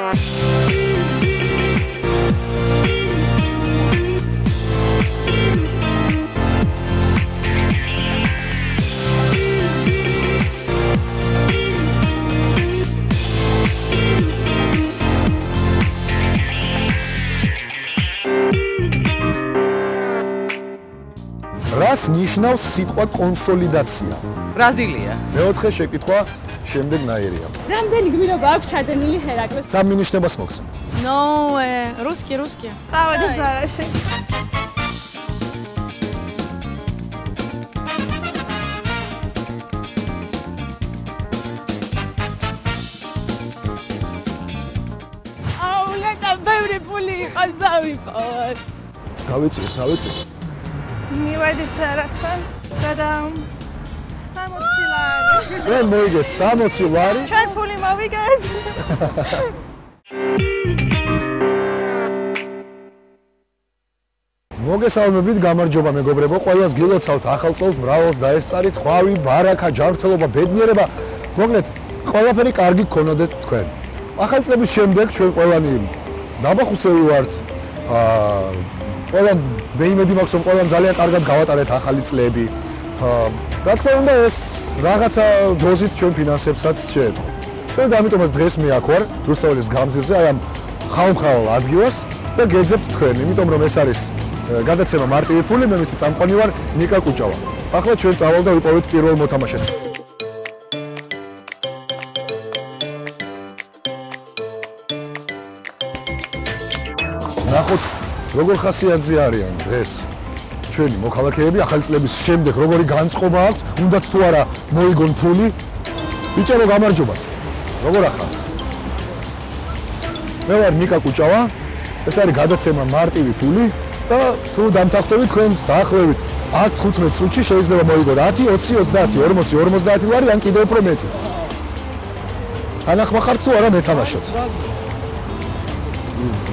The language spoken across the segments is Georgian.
რას ნიშნავს სიტყვა კონსოლიდაცია? ბრაზილია. მეოთხე შეკითხვა შემდეგნაირია. რამდენი გმირობა აქვს ჩადენილი ჰერაკლეს? სამ მინიშნებას მოგცემთ. No, русский. წავედი ძარაში. აულეტა ბევრი ფული იყოს დავიპოვოთ. დავიწყოთ. მივედი წერასთან და 60 ლარი. მე მოიგეთ 60 ლარი. ჩვენ ფული მოვიგეთ. მოგესალმებით, გამარჯობა მეგობრებო, ყველას გილოცავთ ახალ წელს, მრავალს დაესწარით, ხვავი, ბარაკა, ჯანმრთელობა, ბედნიერება. მოკლედ, ყველაფერი კარგი გქონოდეთ თქვენ. ახალი წლების შემდეგ ჩვენ ყველანი დაბახუსები ვართ. ყველამ მეიმედი მაქვს, რომ ყველამ ძალიან კარგად გავატარეთ ახალი წლები. რა თქმა უნდა, ეს რაღაცა დოზით ჩვენ ფინანსებსაც შეეთხო. სწორედ ამიტომაც დღეს მე აქ ვარ, რუსთაველის გამზირზე, აი ამ ხალხმრავალ ადგილას და გეძებთ თქვენ, იმიტომ რომ ეს არის გადაცემა მარტივი ფული, მე ვიცი წამყვანი ვარ ნიკა კუჭავა. ახლა ჩვენ წავალ და ვიპოვეთ პირველ მოთამაშეს. ნახოთ როგორ ხასიათზე არიან დღეს ჩვენი მოქალაქეები ახალი წლების შემდეგ როგორი განწყობა აქვთ, უნდათ თუ არა მოიგონ ფული. ბიჭებო, გამარჯობათ. როგორ ახალთ? მე ვარ ნიკა კუჭავა. ეს არის გადაცემა მარტივი ფული და თუ დამთახტებით თქვენს დაახლოებით 115 წუთში შეიძლება მოიგოთ 10, 20, 30, 40, 50 ლარი ან კიდევ უფრო მეტი. თანახმახართ თუ არა მეთამაშოთ.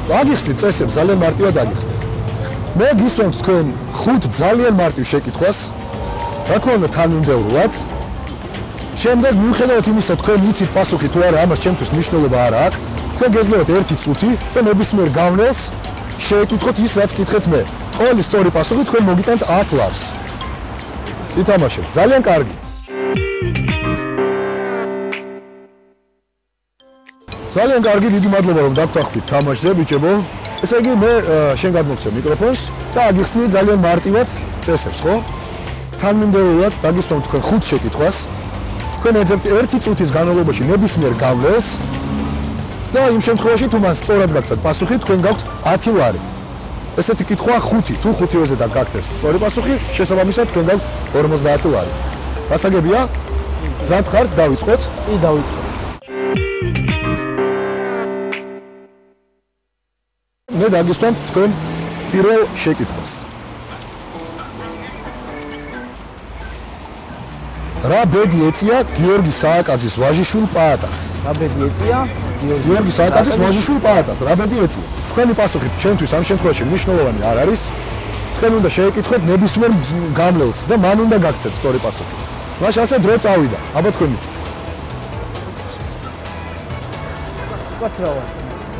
დაგიხსნით წესებს, ძალიან მარტივად დაგიხსნით. მე გისვამთ თქვენ 5 ძალიან მარტივ შეკითხვას. რა თქმა უნდა, თანმიმდევრულად. შემდეგ მიუხედავად იმისა, თქვენ იცით პასუხი თუ არა, ამას ჩემთვის მნიშვნელობა არ აქვს. თქვენ გეძლევათ 1 წუთი და ნებისმიერ გავლენას შეეკითხოთ ის, რაც გკითხეთ მე. ყოველი სწორი პასუხი თქვენ მოგიტანთ 10 ლარს. ითამაშეთ, ძალიან კარგი. ძალიან კარგი, დიდი მადლობა რომ დაგხვდით თამაშზე, ბიჭებო. ესე იგი, მე შენ გადმოგცემ მიკროფონს და აგიხსნი ძალიან მარტივად წესებს, ხო? თანმიმდევრულად დაგისვამთ თქვენ 5 შეკითხვას. თქვენ ეძებთ 1 წუთის განმავლობაში ნებისმიერ გავლენას და იმ შემთხვევაში თუ მან სწორად გაგცეთ პასუხი, თქვენ გაქვთ 10 ლარი. ესეთი კითხვა 5, თუ 5-ვეზე და გაგცეს სწორი პასუხი, შესაბამისად თქვენ გაქვთ 50 ლარი. გასაგებია? მზად ხართ, დავიწყოთ? კი, დავიწყოთ. მე დაგისვამთ თქვენ პირველ შეკითხვას. რა ბედი ეწია გიორგი სააკაძის ვაჟიშვილ პაატას? რა ბედი ეწია გიორგი სააკაძის ვაჟიშვილ პაატას? რა ბედი ეწია? თქვენი პასუხი ჩვენთვის ამ შემთხვევაში მნიშვნელოვანი არ არის. თქვენ უნდა შეეკითხოთ ნებისმიერ გამლელს და მან უნდა გაგცეთ სწორი პასუხი. მაშინ ასე დრო წავიდა. აბა თქვენ იცით. კაცრავა.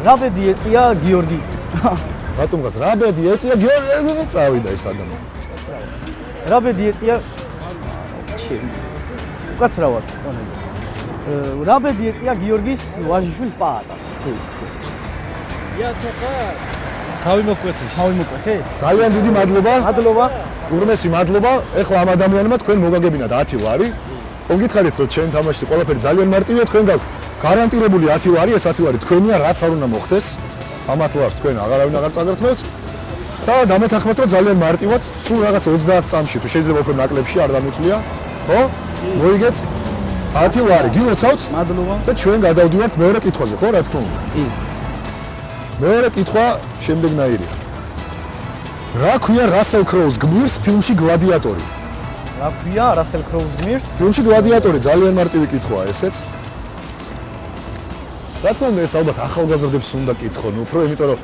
რა ბედი ეწია გიორგი? რატომ გაც რა ბედი ეწია გიორგი? წავიდა ეს ადამიანი. რა ბედი ეწია კაცრავა. რა ბედი ეწია გიორგის ვაჟიშვილს პაატას? თუ იცით. თავი მოკვეთეს. ძალიან დიდი მადლობა. მადლობა. ურმესი მადლობა. ეხლა ამ ადამიანმა თქვენ მოგაგებინათ 10 ლარი. მოგითხარით რომ ჩვენ თამაშში ყველაფერი ძალიან მარტივია, თქვენ გაქვთ გარანტირებული 10 ლარი, ეს 10 ლარი თქვენია, რაც არ უნდა მოხდეს. ამ 10 ლარს თქვენ აღარავინ აღარ წაგერთმევთ. და დამეთანხმეთ რომ ძალიან მარტივად, სულ რაღაც 30 წამში თუ შეიძლება უფრო ნაკლებში არ დამითვლია, ხო? მოიგეთ 10 ლარი. გილოცავთ? მადლობა. და ჩვენ გადავდივართ მეორე კითხვაზე, ხო, რა თქმა უნდა. კი. მეორე კითხვა შემდეგნაირია. რა ქვია რასელ კროუს გმირს ფილმში გლადიატორი? რა ქვია რასელ კროუს გმირს? ფილმში გლადიატორი ძალიან მარტივი კითხვაა ესეც. რა თქმა უნდა, ეს ალბათ ახალგაზრდებს უნდა კითხონ უფრო, იმიტომ რომ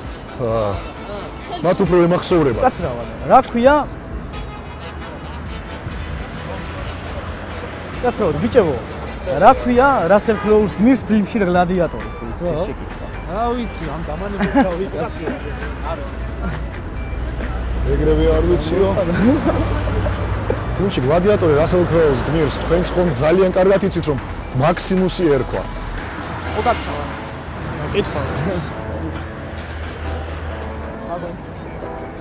მათ უფრო ემახსოვრება. კაცრავა. რა ქვია? კაცრავა, ბიჭებო. რა ქვია რასელ კროუს გმირს ფილმში გლადიატორი თუ იცით შეკითხვა. რა ვიცი, ამ დამანებით რა ვიკაცი. ეგრევე არ ვიციო. ფილმში გლადიატორი რასელ კროუს გმირს თქვენს ხომ ძალიან კარგად იცით რომ მაქსიმუსი ერქვა. უკაცრავად. კითხვა.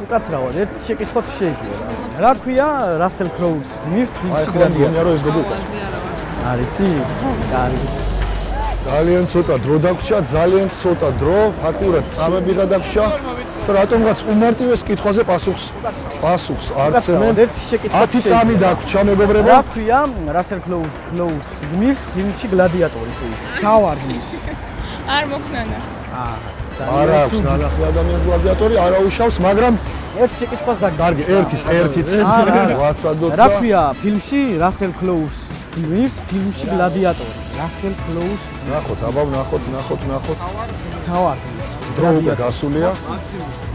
უკაცრავად ერთ შეკითხვათ შეიძლება. რა ქვია რასელ კროუს გმირს ფილმში გლადიატორი? აი ხო ეს გოგოყავს. არიცით? კარგი. ძალიან ცოტა დრო დაგვრჩა, ძალიან ცოტა დრო, ფაქტიურად წამები გადაგვრჩა და რატომღაც უმარტივეს კითხვაზე პასუხს არცემენ. ერთ შეკითხვათ 10 წამი დაგვრჩა მეგობრებო. რა ქვია რასელ კროუს გმირს ფილმში გლადიატორი თუ იცით? თავარ გმირს. არ მოხსნა. არა აქვს ნანახი ადამიანის გლადიატორი, არა უშავს, მაგრამ ერთ შეკითხვას კარგი, ერთიც. ვაცადოთ. რა ქვია ფილმში რასელ კროუს გმირს ფილმში გლადიატორი? რასელ კროუს ნახოთ, აბა ნახოთ. თავარ გმირს. დრო უკვე გასულია.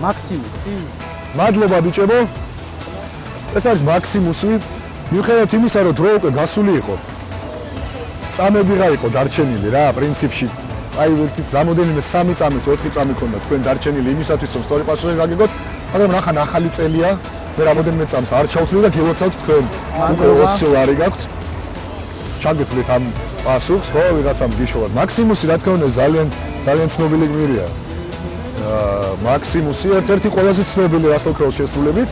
მაქსიმუსი. მადლობა ბიჭებო. ეს არის მაქსიმუსი. მიუხედავად იმისა, რომ დრო უკვე გასული იყო. წამები რა იყო დარჩენილი რა, პრინციპში აი რამოდენიმე 3 წამი თუ 4 წამი ქონდა თქვენ დარჩენილი იმისათვის რომ სწორი პასუხი გაგიგოთ, მაგრამ ახლა ახალი წელია, მე რამოდენიმე წამს არ ჩავთვლი და გილოცავთ თქვენ. უკვე 20 ლარი გაქვთ. ჩაგეთვლით ამ პასუხს, ხო, ვიღაცამ გიშოვათ. მაქსიმუსი რა თქმა უნდა ძალიან ცნობილი გმირია. მაქსიმუსი ერთ-ერთი ყველაზე ცნობილი რასელ კროუს შესრულებით.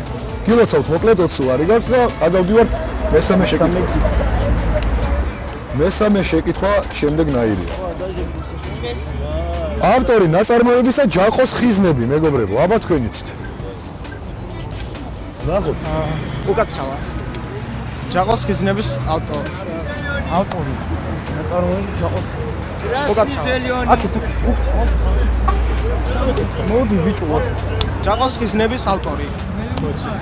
გილოცავთ მოკლედ 20 ლარი გაქვთ და გადავდივართ მესამე შეკითხვაზე. მესამე შეკითხვა შემდეგნაირია. ავტორი ნაწარმოებისა ჯაყოს ხიზნები, მეგობრებო, აბა თქვენ იცით. ნახოთ. უკაცრავად. ჯაყოს ხიზნების ავტორი. ნაწარმოები ჯაყოს უკაცრავად. აქეთ მოდი ბიჭო ჯაყოს ხიზნების ავტორი. მოიცით.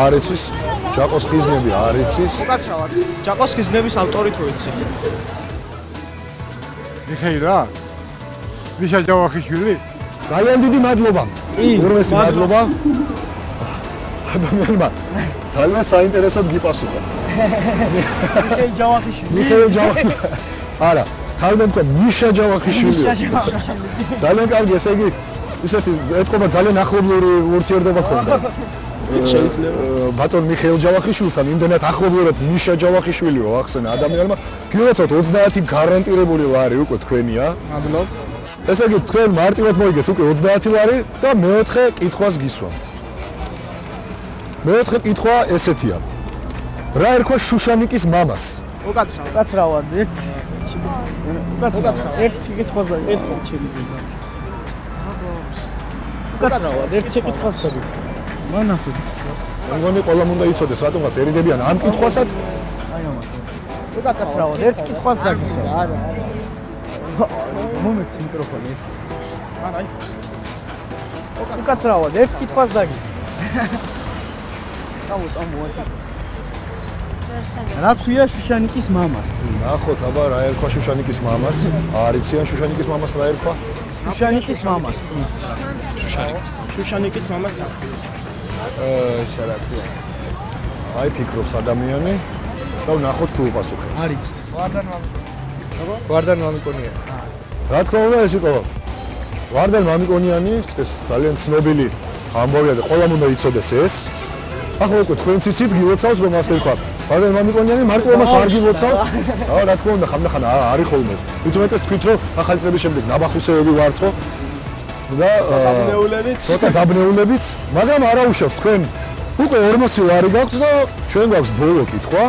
არ იცის ჯაყოს ხიზნები არ იცის. უკაცრავად. ჯაყოს ხიზნების ავტორი თუ იცით? მიხეილა? მიშა ჯავახიშვილი? ძალიან დიდი მადლობა. ურმესი მადლობა. ადამიანმა ძალიან საინტერესოდ გიპასუხა. მიხეილ ჯავახიშვილი. მიხეილ ჯავახიშვილი. არა, თავიდან თქვა მიშა ჯავახიშვილი. ძალიან კარგი, ესე იგი ისეთი ეთყობა ძალიან ახლობლური ურთიერთობა ქონდა. შეიძლება. ბატონ მიხეილ ჯავახიშვილთან იმდენად ახლობლურად მიშა ჯავახიშვილიო ახსენა ადამიანმა. გილოცავთ 30 გარანტირებული ლარი უკვე თქვენია. მადლობთ. ესე იგი თქვენ მარტივად მოიგეთ უკვე 30 ლარი და მეოთხე კითხვას გისვამთ. მეოთხე კითხვა ესეთია. რა ერქვა შუშანიკის მამას? უკაცრავად. უკაცრავად ერთ შეკითხვას და კითხვა შეიძლება. უკაცრავად ერთ შეკითხვას დაგის. მანახო მგონი ყველამ უნდა იცოდეს რატომღაც ერიდებიან ამ კითხვასაც. უკაცრავად ერთ კითხვას დაგის. არა. მომეც მიკროფონი ერთ. არა, იყოს. უკაცრავად ერთ კითხვას დაგის. წამოდი. რა ქვია შუშანიკის მამას? ნახოთ, აბა რა ერქვა შუშანიკის მამას? არ იციან შუშანიკის მამას რა ერქვა? შუშანიკის მამას. შუშანიკის მამას რა ქვია? ესე რა ქვია? აი ფიქრობს ადამიანი და ნახოთ თუ უპასუხებს. არ იცით. ვარდან მამიკონია. რა თქმა უნდა ეს იყო ვარდან მამიკონიანი, ეს ძალიან ცნობილი ამბავია და ყველამ უნდა იცოდეს ეს. ახლა უკვე თქვენც იცით, გილოცავთ რომ ასე ვქვა. ვარდან მამიკონიანი მარტო ამას არ გილოცავთ. რა თქმა უნდა, ხანდახან არის ხოლმე. თვითონაც თქვით რომ ახალი წლების შემდეგ ნაბახუსეები ვართ ხო? და ცოტა დაბნეულებით, მაგრამ არა უშავს თქვენ უკვე 40 ლარი გაქვთ და ჩვენ გვაქვს ბოლო კითხვა.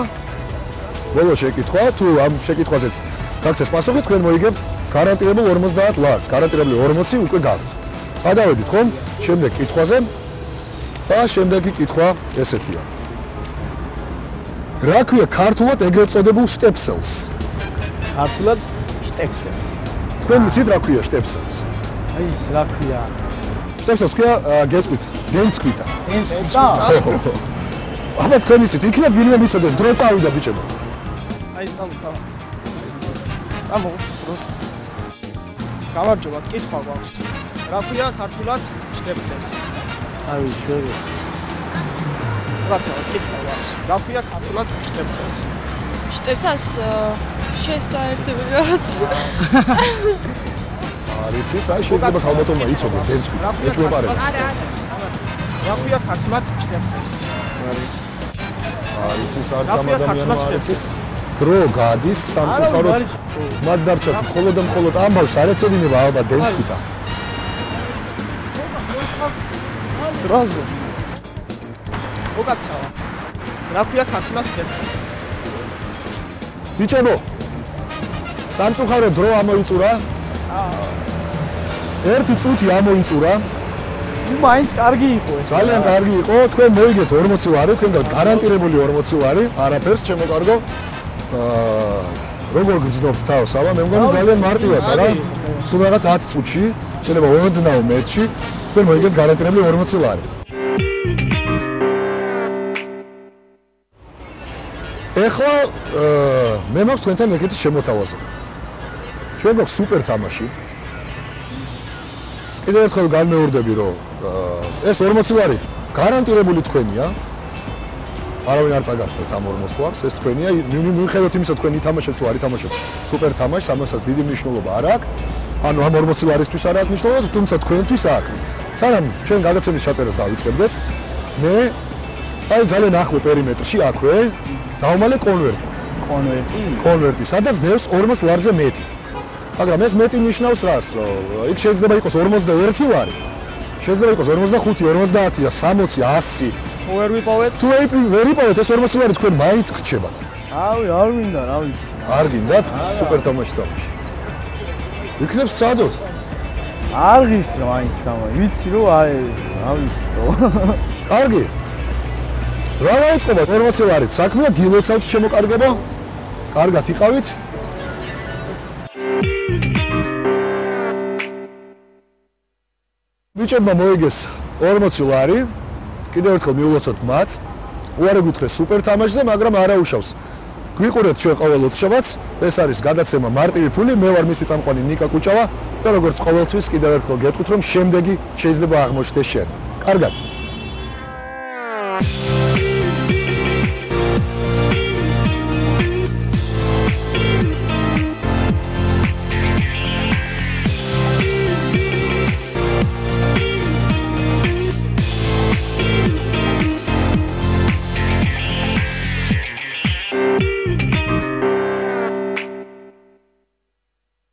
ბოლო შეკითხვა, თუ ამ შეკითხვაზეც გაქცეს პასუხი, თქვენ მოიგებთ გარანტირებულ 50 ლარს, გარანტირებული 40 უკვე გაქვთ. გადავედით ხომ? შემდეგ კითხვაზე. და შემდეგი კითხვა ესეთია. რა ქვია ქართულად ეგრეთ წოდებულ შტეფსელს? ქართულად შტეფსელს. თქვენ იცით რა ქვია შტეფსელს? აი ეს რა ქვია? შტეფსელს ქვია გეტყვით, გენცკვითა. გენცკვითა? აბა თქვენ იცით, იქნებ ვინმე მიცოდეს, დრო წავიდა ბიჭებო. აი წამო დროს. გამარჯობა, კითხვა გვაქვს. რა ქვია ქართულად შტეფსელს? აი შეგე. რაცაა კითხვა გვაქვს. რა ქვია ქართულად შტეფსელს? შტებსას შესაერთებელი რაღაც. არიცი, საერთოდ შეიძლება ხალბატონმა იცოდე დენსკი. ეჭვებარება. რა ქვია ქართულად შტებსას? არიცი, საერთოდ ადამიანმა არიცი. დრო გადის სამწუხაროდ. მათ დარჩა მხოლოდ და მხოლოდ ამბავს არ ეცოდინება ალბათ დენსკიტა. დროზე. მოგაცავთ. რა ქვია ქართულად შტებსას? ბიჭებო. სამწუხაროდ დრო ამოიწურა. ერთი წუთი ამოიწურა. მაინც კარგი იყო ეს. ძალიან კარგი იყო. თქვენ მოიგეთ 40 ლარი, თქვენ და გარანტირებული 40 ლარი, არაფერს ჩემო კარგო. როგორ გძნობთ თავს, აბა მე მგონი ძალიან მარტივად რა. სულ რაღაც 10 წუთში, შეიძლება ოდნავ მეტში, თქვენ მოიგეთ გარანტირებული 40 ლარი. ეხლა მე მაქვს თქვენთან ეგეთი შემოთავაზება. ჩვენ გვაქვს სუპერ თამაში. კიდევ ერთხელ განმეორდები, რომ ეს 40 ლარი გარანტირებული თქვენია. არავინ არ წაგართმევთ ამ 40 ლარს, ეს თქვენია. მიუხედავად იმისა, თქვენ ითამაშებთ თუ არ ითამაშებთ სუპერ თამაშს, ამასაც დიდი მნიშვნელობა არ აქვს. ანუ ამ 40 ლარისთვის არ აქვს მნიშვნელობა, თუმცა თქვენთვის აქვს. სანამ ჩვენ გადაცემის ჩაწერას დავიწყებდეთ, მე აი ძალიან ახლო პერიმეტრში აქვე დავმალე კონვერტი. კონვერტი, სადაც დევს 40 ლარზე მეტი. მაგრამ ეს მეტი ნიშნავს რას, რომ იქ შეიძლება იყოს 41 ლარი. შეიძლება იყოს 45, 50 და 60, 100. ვერ ვიპოვეთ. თუ ვერ იპოვეთ ეს 40 ლარი თქვენ მაინც გრჩებათ. არ მინდა, რა ვიცი. არ გინდათ? სუპერ თამაში თამაში. იქნებს წადოთ. არ ღირს მაინც თამაში. ვიცი რომ აი, რა ვიცი თო. კარგი. რა დაიწყებათ 40 ლარით? საქმეა დილოცავთ შემოკარგებო? კარგად იყავით? ბიჭებმა მოიგეს 40 ლარი. კიდევ ერთხელ მიულოცოთ მათ. უარი გითხრეს სუპერ თამაშზე, მაგრამ არა უშავს. გვიყურეთ ჩვენ ყოველ ოთხშაბათს. ეს არის გადაცემა მარტივი ფული. მე ვარ მისი წამყვანი ნიკა კუჭავა და როგორც ყოველთვის კიდევ ერთხელ გეტყვით, რომ შემდეგი შეიძლება აღმოჩნდეს შენ. კარგად.